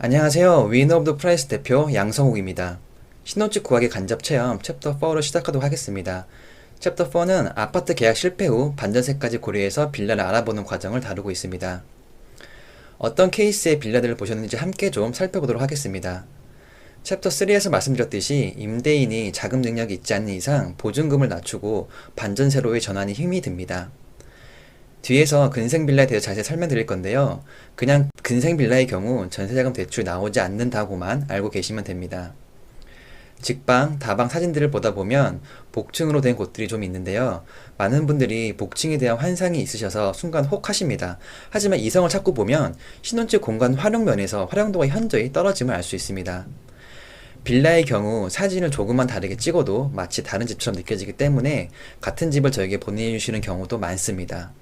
안녕하세요. 위너 오브 더 프라이스 대표 양성욱입니다. 신혼집 구하기 간접 체험 챕터 4로 시작하도록 하겠습니다. 챕터 4는 아파트 계약 실패 후 반전세까지 고려해서 빌라를 알아보는 과정을 다루고 있습니다. 어떤 케이스의 빌라들을 보셨는지 함께 좀 살펴보도록 하겠습니다. 챕터 3에서 말씀드렸듯이 임대인이 자금 능력이 있지 않는 이상 보증금을 낮추고 반전세로의 전환이 힘이 듭니다. 뒤에서 근생빌라에 대해서 자세히 설명드릴 건데요. 그냥 근생빌라의 경우 전세자금 대출이 나오지 않는다고만 알고 계시면 됩니다. 직방, 다방 사진들을 보다 보면 복층으로 된 곳들이 좀 있는데요. 많은 분들이 복층에 대한 환상이 있으셔서 순간 혹하십니다. 하지만 이성을 찾고 보면 신혼집 공간 활용 면에서 활용도가 현저히 떨어짐을 알 수 있습니다. 빌라의 경우 사진을 조금만 다르게 찍어도 마치 다른 집처럼 느껴지기 때문에 같은 집을 저에게 보내주시는 경우도 많습니다.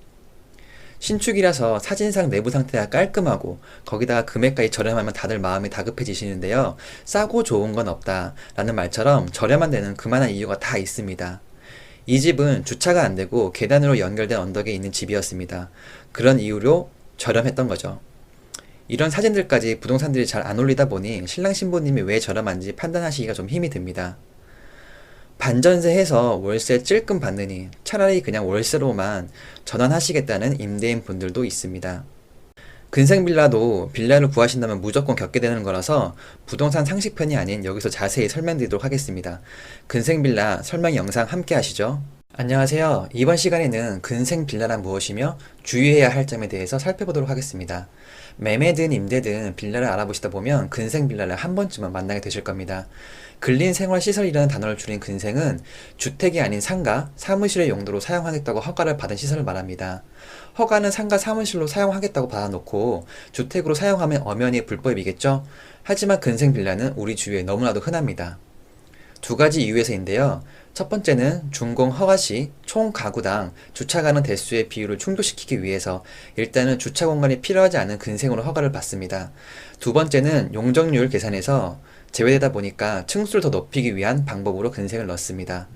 신축이라서 사진상 내부 상태가 깔끔하고 거기다가 금액까지 저렴하면 다들 마음이 다급해지시는데요. 싸고 좋은 건 없다 라는 말처럼 저렴한 데는 그만한 이유가 다 있습니다. 이 집은 주차가 안 되고 계단으로 연결된 언덕에 있는 집이었습니다. 그런 이유로 저렴했던 거죠. 이런 사진들까지 부동산들이 잘 안 올리다 보니 신랑 신부님이 왜 저렴한지 판단하시기가 좀 힘이 듭니다. 반전세 해서 월세 찔끔 받느니 차라리 그냥 월세로만 전환하시겠다는 임대인 분들도 있습니다. 근생빌라도 빌라를 구하신다면 무조건 겪게 되는 거라서 부동산 상식편이 아닌 여기서 자세히 설명드리도록 하겠습니다. 근생빌라 설명 영상 함께 하시죠. 안녕하세요. 이번 시간에는 근생빌라란 무엇이며 주의해야 할 점에 대해서 살펴보도록 하겠습니다. 매매든 임대든 빌라를 알아보시다 보면 근생빌라를 한 번쯤은 만나게 되실 겁니다. 근린생활시설이라는 단어를 줄인 근생은 주택이 아닌 상가, 사무실의 용도로 사용하겠다고 허가를 받은 시설을 말합니다. 허가는 상가, 사무실로 사용하겠다고 받아놓고 주택으로 사용하면 엄연히 불법이겠죠? 하지만 근생빌라는 우리 주위에 너무나도 흔합니다. 두 가지 이유에서인데요. 첫 번째는 준공 허가 시 총 가구당 주차 가능 대수의 비율을 충족시키기 위해서 일단은 주차 공간이 필요하지 않은 근생으로 허가를 받습니다. 두 번째는 용적률 계산에서 제외되다 보니까 층수를 더 높이기 위한 방법으로 근생을 넣습니다.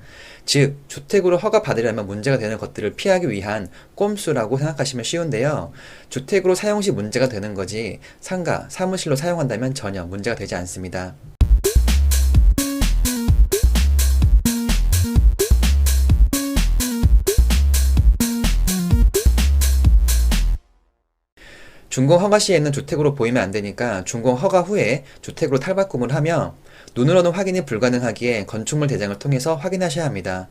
즉, 주택으로 허가 받으려면 문제가 되는 것들을 피하기 위한 꼼수라고 생각하시면 쉬운데요. 주택으로 사용 시 문제가 되는 거지 상가, 사무실로 사용한다면 전혀 문제가 되지 않습니다. 준공 허가 시에는 주택으로 보이면 안 되니까 준공 허가 후에 주택으로 탈바꿈을 하며 눈으로는 확인이 불가능하기에 건축물 대장을 통해서 확인하셔야 합니다.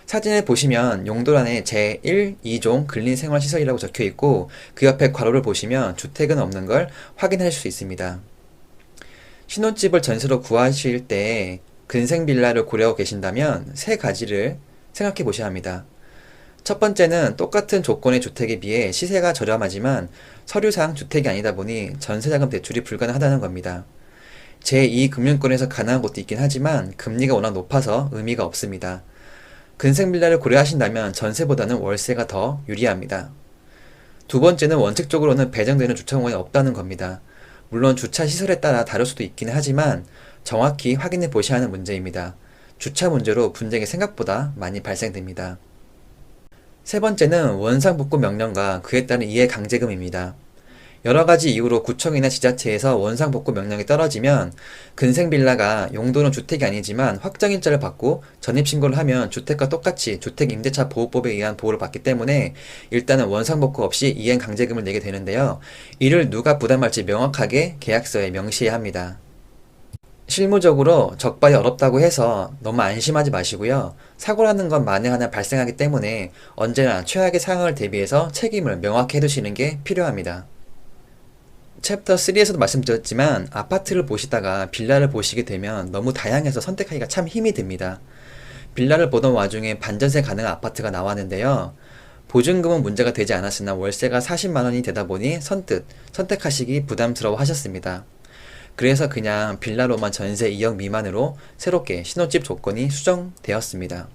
사진을 보시면 용도란에 제1, 2종 근린생활시설이라고 적혀 있고 그 옆에 괄호를 보시면 주택은 없는 걸 확인할 수 있습니다. 신혼집을 전세로 구하실 때 근생빌라를 고려하고 계신다면 세 가지를 생각해 보셔야 합니다. 첫 번째는 똑같은 조건의 주택에 비해 시세가 저렴하지만 서류상 주택이 아니다 보니 전세자금 대출이 불가능하다는 겁니다. 제2금융권에서 가능한 곳도 있긴 하지만 금리가 워낙 높아서 의미가 없습니다. 근생빌라를 고려하신다면 전세보다는 월세가 더 유리합니다. 두 번째는 원칙적으로는 배정되는 주차 공간이 없다는 겁니다. 물론 주차 시설에 따라 다를 수도 있긴 하지만 정확히 확인해 보셔야 하는 문제입니다. 주차 문제로 분쟁이 생각보다 많이 발생됩니다. 세 번째는 원상복구 명령과 그에 따른 이해강제금입니다. 여러가지 이유로 구청이나 지자체에서 원상복구 명령이 떨어지면 근생빌라가 용도는 주택이 아니지만 확정일자를 받고 전입신고를 하면 주택과 똑같이 주택임대차 보호법에 의한 보호를 받기 때문에 일단은 원상복구 없이 이행강제금을 내게 되는데요. 이를 누가 부담할지 명확하게 계약서에 명시해야 합니다. 실무적으로 적발이 어렵다고 해서 너무 안심하지 마시고요. 사고라는 건 만에 하나 발생하기 때문에 언제나 최악의 상황을 대비해서 책임을 명확히 해두시는 게 필요합니다. 챕터 3에서도 말씀드렸지만 아파트를 보시다가 빌라를 보시게 되면 너무 다양해서 선택하기가 참 힘이 듭니다. 빌라를 보던 와중에 반전세 가능한 아파트가 나왔는데요. 보증금은 문제가 되지 않았으나 월세가 40만원이 되다 보니 선뜻 선택하시기 부담스러워 하셨습니다. 그래서 그냥 빌라로만 전세 2억 미만으로 새롭게 신혼집 조건이 수정되었습니다.